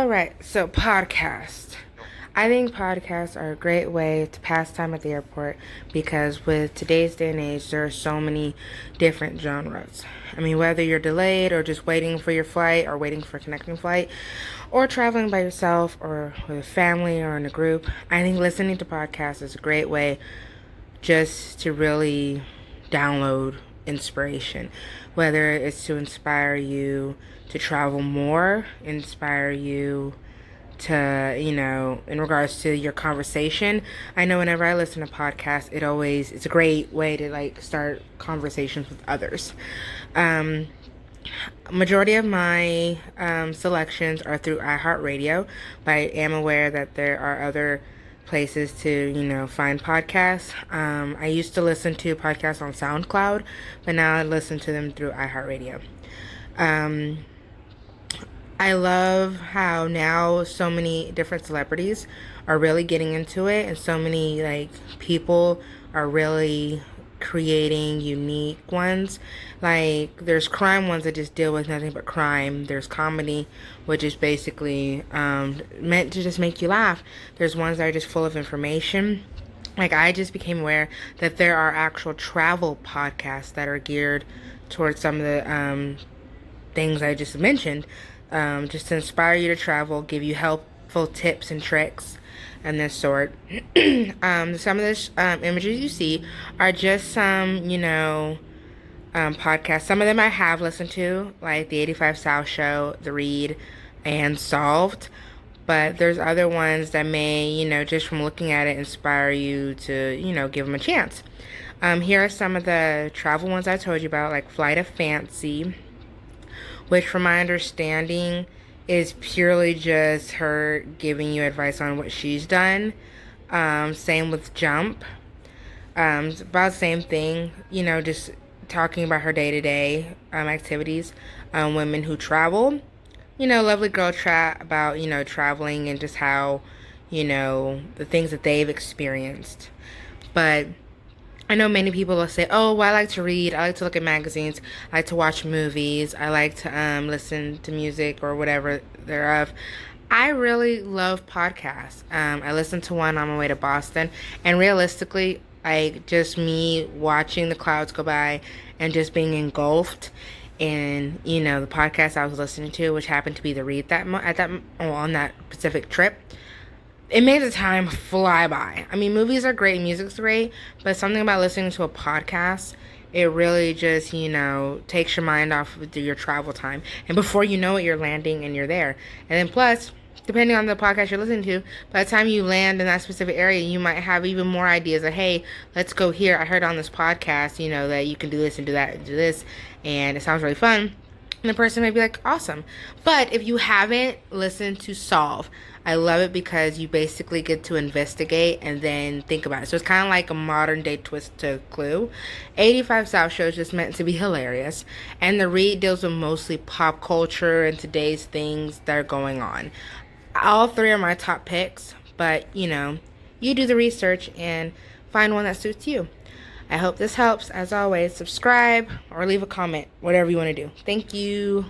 All right, so podcasts. I think podcasts are a great way to pass time at the airport because with today's day and age, there are so many different genres. I mean, whether you're delayed or just waiting for your flight or waiting for a connecting flight or traveling by yourself or with a family or in a group, I think listening to podcasts is a great way just to really download inspiration, whether it's to inspire you to travel more, inspire you to, in regards to your conversation. I know whenever I listen to podcasts, it's a great way to like start conversations with others. Um, Majority of my selections are through iHeartRadio, but I am aware that there are other places to, find podcasts. I used to listen to podcasts on SoundCloud, but now I listen to them through iHeartRadio. Um, I love how now so many different celebrities are really getting into it, and so many like people are really creating unique ones. Like there's crime ones that just deal with nothing but crime. There's comedy, which is basically meant to just make you laugh. There's ones that are just full of information. Like I just became aware that there are actual travel podcasts that are geared towards some of the things I just mentioned, just to inspire you to travel, give you helpful tips and tricks and this sort. Some of the images you see are just some, podcasts. Some of them I have listened to, like the 85 South Show, The Read, and Solved. But there's other ones that may, just from looking at it, inspire you to, give them a chance. Here are some of the travel ones I told you about, like Flight of Fancy, which from my understanding is purely just her giving you advice on what she's done. Same with Jump. It's about the same thing, just talking about her day-to-day activities. Women who travel. Lovely girl chat about, traveling and just how, the things that they've experienced. But I know many people will say, oh, well, I like to read, I like to look at magazines, I like to watch movies, I like to listen to music or whatever thereof. I really love podcasts. I listened to one on my way to Boston, and realistically, just me watching the clouds go by and just being engulfed in, the podcast I was listening to, which happened to be the read on that Pacific trip. It made the time fly by. I mean, movies are great, music's great, but something about listening to a podcast, it really just, takes your mind off of your travel time. And before you know it, you're landing and you're there. And then plus, depending on the podcast you're listening to, by the time you land in that specific area, you might have even more ideas of, hey, let's go here. I heard on this podcast, that you can do this and do that and do this, and it sounds really fun. And the person may be like, awesome. But if you haven't listened to Solve, I love it because you basically get to investigate and then think about it. So it's kind of like a modern day twist to Clue. 85 South Show is just meant to be hilarious. And the read deals with mostly pop culture and today's things that are going on. All three are my top picks, but you do the research and find one that suits you. I hope this helps. As always, subscribe or leave a comment, whatever you want to do. Thank you.